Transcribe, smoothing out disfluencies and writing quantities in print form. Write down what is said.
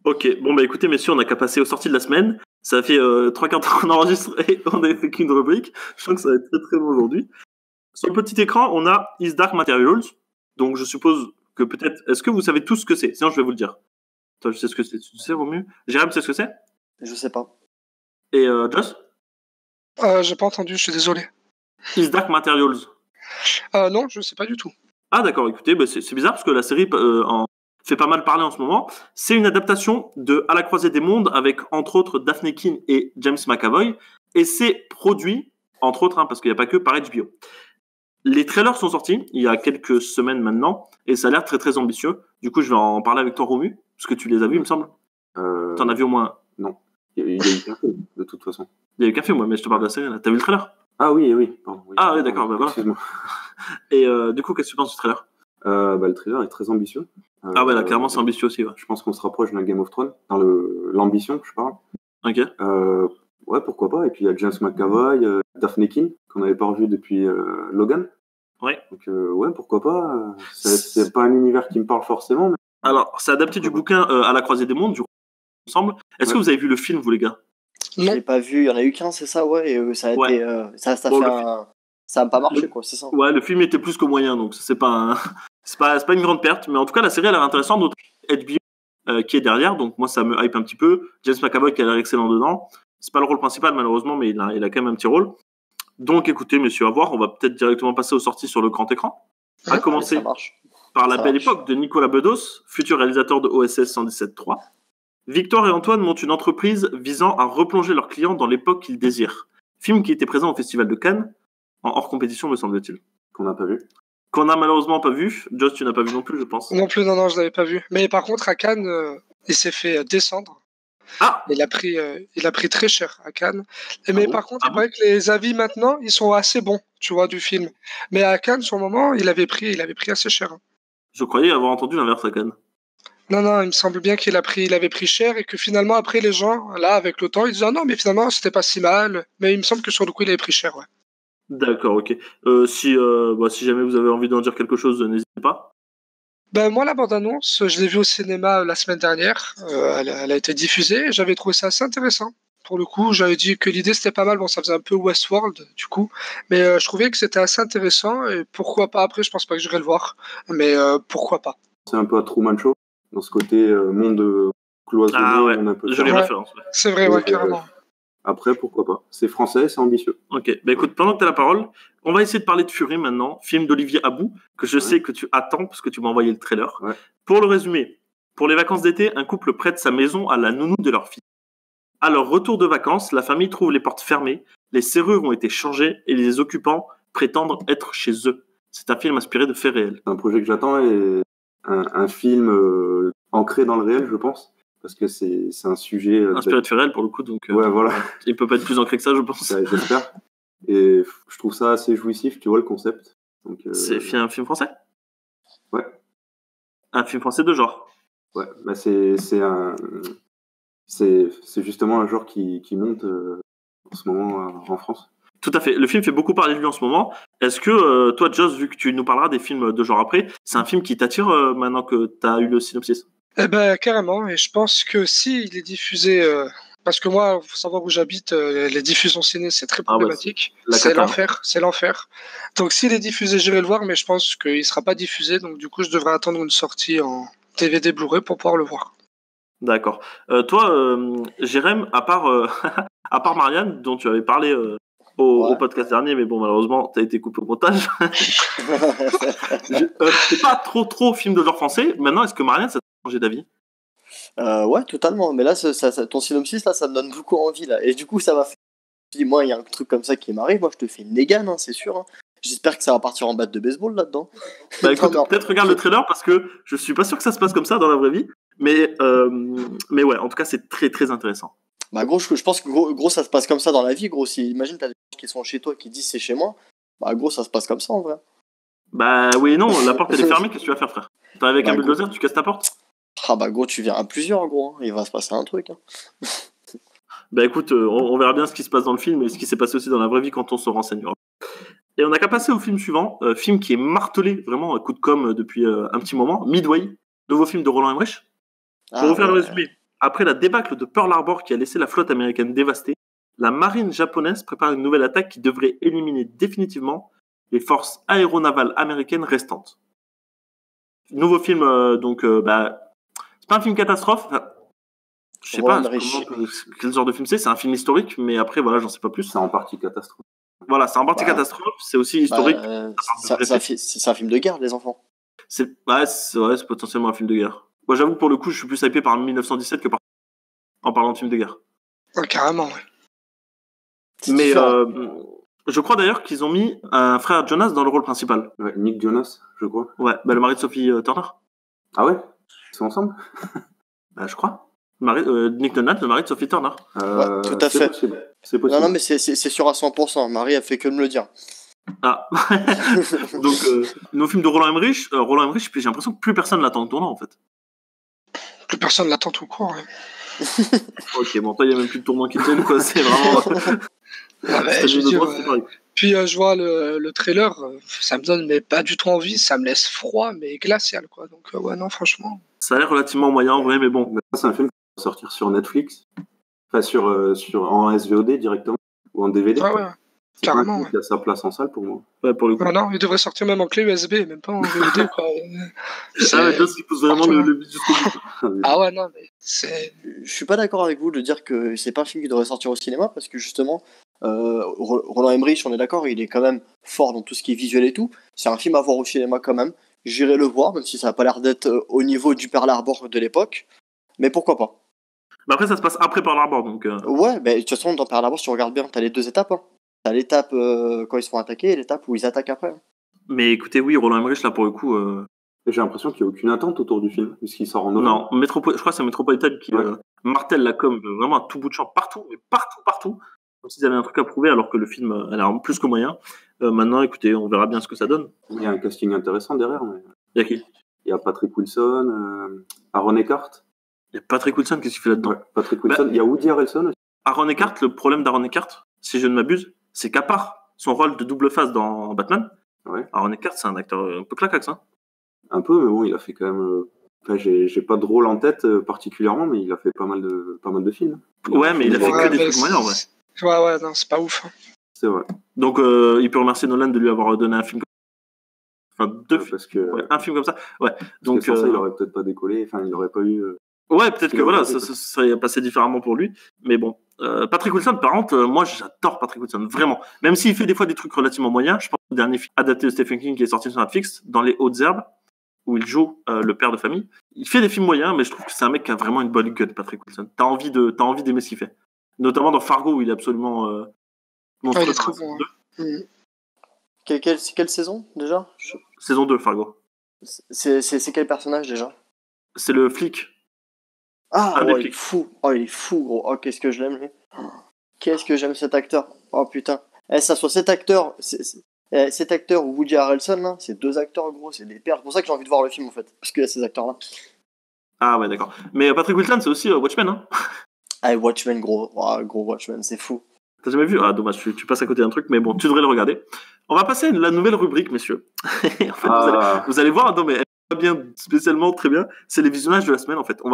Ok, bon bah écoutez messieurs, on n'a qu'à passer aux sorties de la semaine. Ça fait 3 quarts d'heure qu'on enregistre et on n'avait fait qu'une rubrique. Je sens que ça va être très très bon aujourd'hui. Sur le petit écran, on a His Dark Materials. Donc je suppose que peut-être... Est-ce que vous savez tous ce que c'est? Sinon je vais vous le dire. Toi, je sais ce que c'est. Tu sais, Romu? Jérém, tu sais ce que c'est? Je sais pas. Et Joss? J'ai pas entendu, je suis désolé. His Dark Materials. Non, je sais pas du tout. Ah d'accord, écoutez, bah, c'est bizarre parce que la série fait pas mal parler en ce moment. C'est une adaptation de À la croisée des mondes avec entre autres Daphne Keane et James McAvoy. Et c'est produit, entre autres, parce qu'il n'y a pas que, par HBO. Les trailers sont sortis il y a quelques semaines maintenant et ça a l'air très très ambitieux. Du coup, je vais en parler avec toi, Romu, parce que tu les as vus, il me semble. T'en as vu au moins... Non, il y a eu qu'un film, de toute façon. Il y a eu qu'un film, moi, mais je te parle de la série là. T'as vu le trailer? Ah oui, oui. Pardon, oui. Ah oui, d'accord, bah voilà. Excuse-moi. Et du coup, qu'est-ce que tu penses du trailer? Le trailer est très ambitieux. Ah ouais, là, clairement, c'est ambitieux aussi. Ouais. Je pense qu'on se rapproche d'un Game of Thrones, dans l'ambition, je parle. Ok. Ouais, pourquoi pas. Et puis il y a James McAvoy, Daphne Keane, qu'on n'avait pas revu depuis Logan. Ouais. Donc ouais, pourquoi pas. C'est pas un univers qui me parle forcément. Mais... Alors, c'est adapté du bouquin À la croisée des mondes, du coup, il me semble. Est-ce que vous avez vu le film, vous, les gars? Je l'ai pas vu, il y en a eu qu'un, c'est ça, ouais, et ça a été. Ça a pas marché, quoi, c'est ça. Ouais, le film était plus que moyen, donc c'est pas, c'est pas une grande perte. Mais en tout cas, la série a l'air intéressante, d'autant HBO qui est derrière, donc moi ça me hype un petit peu. James McAvoy qui a l'air excellent dedans. C'est pas le rôle principal, malheureusement, mais il a quand même un petit rôle. Donc écoutez, messieurs, à voir, on va peut-être directement passer aux sorties sur le grand écran. À commencer par La Belle Époque de Nicolas Bedos, futur réalisateur de OSS 117.3. Victor et Antoine montent une entreprise visant à replonger leurs clients dans l'époque qu'ils désirent. Film qui était présent au Festival de Cannes, en hors compétition, me semble-t-il. Qu'on n'a pas vu. Qu'on n'a malheureusement pas vu. Joss, tu n'as pas vu non plus, je pense. Non plus, non, je l'avais pas vu. Mais par contre, à Cannes, il s'est fait descendre. Ah. Il a pris très cher à Cannes. Mais par contre, il paraît que les avis maintenant, ils sont assez bons, tu vois, du film. Mais à Cannes, sur le moment, il avait pris assez cher. Je croyais avoir entendu l'inverse à Cannes. Non, il me semble bien qu'il avait pris cher et que finalement, après, les gens, là, avec le temps, ils disaient, ah non, mais finalement, c'était pas si mal. Mais il me semble que sur le coup, il avait pris cher, ouais. D'accord, ok. Si jamais vous avez envie d'en dire quelque chose, n'hésitez pas. Ben, moi, la bande-annonce, je l'ai vue au cinéma la semaine dernière. Elle a été diffusée et j'avais trouvé ça assez intéressant. Pour le coup, j'avais dit que l'idée, c'était pas mal. Bon, ça faisait un peu Westworld, du coup. Mais je trouvais que c'était assez intéressant et pourquoi pas. Après, je pense pas que j'irai le voir. Mais pourquoi pas. C'est un peu à Truman Show, dans ce côté monde cloisonné. Ah ouais, on a un peu jolie référence. Ouais. C'est vrai, ouais, carrément. Après, pourquoi pas. C'est français, c'est ambitieux. Ok, bah écoute, pendant que tu as la parole, on va essayer de parler de Fury maintenant, film d'Olivier Abou, que je sais que tu attends parce que tu m'as envoyé le trailer. Ouais. Pour le résumer, pour les vacances d'été, un couple prête sa maison à la nounou de leur fille. À leur retour de vacances, la famille trouve les portes fermées, les serrures ont été changées et les occupants prétendent être chez eux. C'est un film inspiré de faits réels. C'est un projet que j'attends et un film ancré dans le réel, je pense. Parce que c'est un sujet... inspiré de faits réels pour le coup, donc ouais, voilà. Il peut pas être plus ancré que ça, je pense. Ouais, j'espère. Et je trouve ça assez jouissif, tu vois, le concept. Donc, c'est un film français? Ouais. Un film français de genre? Ouais, bah c'est justement un genre qui monte en ce moment en France. Tout à fait. Le film fait beaucoup parler de lui en ce moment. Est-ce que toi, Joss, vu que tu nous parleras des films de genre après, c'est un film qui t'attire maintenant que tu as eu le synopsis? Eh ben, carrément. Et je pense que s'il est diffusé... Parce que moi, il faut savoir où j'habite, les diffusions ciné, c'est très problématique. C'est l'enfer. Donc s'il est diffusé, j'irai le voir, mais je pense qu'il ne sera pas diffusé. Donc du coup, je devrais attendre une sortie en DVD Blu-ray pour pouvoir le voir. D'accord. Toi, Jérém, à part Marianne, dont tu avais parlé au podcast dernier, mais bon, malheureusement, tu as été coupé au montage. C'est pas trop film de genre français. Maintenant, est-ce que Marianne, ça t'a changé d'avis? Ouais, totalement. Mais là, ton synopsis, là, ça me donne beaucoup envie. Là. Et du coup, ça va faire... Moi, il y a un truc comme ça qui m'arrive. Moi, je te fais une Negan, hein, c'est sûr. Hein. J'espère que ça va partir en batte de baseball là-dedans. Bah écoute, peut-être regarde le trailer parce que je suis pas sûr que ça se passe comme ça dans la vraie vie. Mais ouais, en tout cas, c'est très très intéressant. Bah gros, je pense que gros, ça se passe comme ça dans la vie. Gros, si imagine t'as des gens qui sont chez toi qui disent c'est chez moi. Bah gros, ça se passe comme ça en vrai. Bah oui et non, la porte elle est fermée, qu'est-ce que tu vas faire, frère? T'arrives avec un bulldozer, tu casses ta porte? Ah bah gros, tu viens à plusieurs, gros. Hein. Il va se passer un truc. Hein. Bah écoute, on verra bien ce qui se passe dans le film et ce qui s'est passé aussi dans la vraie vie quand on se renseignera. Et on n'a qu'à passer au film suivant, film qui est martelé vraiment à coup de com' depuis un petit moment, Midway, nouveau film de Roland Emmerich. Pour vous faire le résumé, Après la débâcle de Pearl Harbor qui a laissé la flotte américaine dévastée, la marine japonaise prépare une nouvelle attaque qui devrait éliminer définitivement les forces aéronavales américaines restantes. Nouveau film, c'est pas un film catastrophe. Enfin, je sais pas quel genre de film c'est. C'est un film historique, mais après, voilà, j'en sais pas plus. C'est en partie catastrophe. Voilà, c'est en partie catastrophe. C'est aussi historique. C'est un film de guerre, les enfants. C'est potentiellement un film de guerre. Moi, j'avoue, pour le coup, je suis plus hypé par 1917 que en parlant de film de guerre. Ouais, carrément, ouais. Mais je crois d'ailleurs qu'ils ont mis un frère Jonas dans le rôle principal. Ouais, Nick Jonas, je crois. Ouais, le mari de Sophie Turner. Ah ouais? Ils sont ensemble? Je crois. Nick Jonas, le mari de Sophie Turner. Ouais, tout à fait. C'est possible. Non, mais c'est sûr à 100%. Marie a fait que de me le dire. Ah. Donc, nos films de Roland Emmerich, j'ai l'impression que plus personne l'attend au tournant, en fait. Plus personne l'attend tout court, ouais. Ok, bon, toi, il n'y a même plus de tournant qui tourne, quoi. C'est vraiment... Puis je vois le trailer, ça me donne mais pas du tout envie, ça me laisse froid mais glacial, quoi. Donc ouais, non, franchement. Ça a l'air relativement moyen en vrai, mais bon. C'est un film qui va sortir sur Netflix, enfin en SVOD directement ou en DVD. Ouais. Carrément. Il a sa place en salle pour moi. Ouais, pour le coup. Non, il devrait sortir même en clé USB, même pas en VOD, quoi. Il pousse vraiment le but jusqu'au bout. Ah ouais, non, mais c'est. Je suis pas d'accord avec vous de dire que c'est pas un film qui devrait sortir au cinéma parce que justement, Roland Emmerich, on est d'accord, il est quand même fort dans tout ce qui est visuel et tout. C'est un film à voir au cinéma quand même. J'irai le voir, même si ça a pas l'air d'être au niveau du Pearl Harbor de l'époque. Mais pourquoi pas? Bah après, ça se passe après Pearl Harbor, donc. Ouais, mais de toute façon, dans Pearl Harbor, si tu regardes bien, t'as les deux étapes. Hein. T'as l'étape quand ils se font attaquer et l'étape où ils attaquent après. Hein. Mais écoutez, oui, Roland Emmerich, là, pour le coup. J'ai l'impression qu'il n'y a aucune attente autour du film, puisqu'il sort en novembre. Non, je crois que c'est Metropolitan qui martèle la com vraiment à tout bout de champ, partout, mais partout. Comme s'ils avaient un truc à prouver, alors que le film a l'air plus que moyen. Maintenant, écoutez, on verra bien ce que ça donne. Il y a un casting intéressant derrière. Mais... Il y a qui? Il y a Patrick Wilson, Aaron Eckhart. Il y a Patrick Wilson, qu'est-ce qu'il fait là-dedans? Ouais, Patrick Wilson. Il y a Woody Harrelson aussi. Aaron Eckhart, le problème d'Aaron Eckhart, si je ne m'abuse, c'est qu'à part son rôle de double face dans Batman, Aaron Eckhart, c'est un acteur un peu claquax, hein. Un peu, mais bon, il a fait quand même... Enfin, j'ai pas de rôle en tête particulièrement, mais il a fait pas mal de films. Mais il a fait que des trucs moyens, en vrai. Ouais, non, c'est pas ouf. Hein. C'est vrai. Donc, il peut remercier Nolan de lui avoir donné un film comme ça. Enfin, parce que... un film comme ça. Ouais. Donc, sans ça, il aurait peut-être pas décollé, enfin, il aurait pas eu... Ouais, peut-être que voilà, ça serait passé différemment pour lui. Mais bon, Patrick Wilson, par contre, moi j'adore Patrick Wilson, vraiment. Même s'il fait des fois des trucs relativement moyens, je pense au dernier film adapté de Stephen King qui est sorti sur Netflix, Dans les hautes herbes, où il joue le père de famille. Il fait des films moyens, mais je trouve que c'est un mec qui a vraiment une bonne gueule, Patrick Wilson. T'as envie d'aimer ce qu'il fait. Notamment dans Fargo, où il est absolument monstrueux. Il est trop bon. Quelle saison déjà? Saison 2, Fargo. C'est quel personnage déjà? C'est le flic. Ah, il est fou. Oh, il est fou, gros. Oh, qu'est-ce que je l'aime, lui. Qu'est-ce que j'aime cet acteur. Oh, putain. Ça soit cet acteur ou Woody Harrelson, là, c'est deux acteurs, gros, c'est des pères. C'est pour ça que j'ai envie de voir le film, en fait. Parce qu'il y a ces acteurs-là. Ah, ouais, d'accord. Mais Patrick Wilson, c'est aussi Watchmen, hein. Ah, Watchmen, gros. Oh, gros Watchmen, c'est fou. T'as jamais vu? Ah, dommage, tu passes à côté d'un truc, mais bon, tu devrais le regarder. On va passer à la nouvelle rubrique, messieurs. En fait, vous allez voir, non, mais elle va bien, spécialement très bien. C'est les visionnages de la semaine, en fait. On va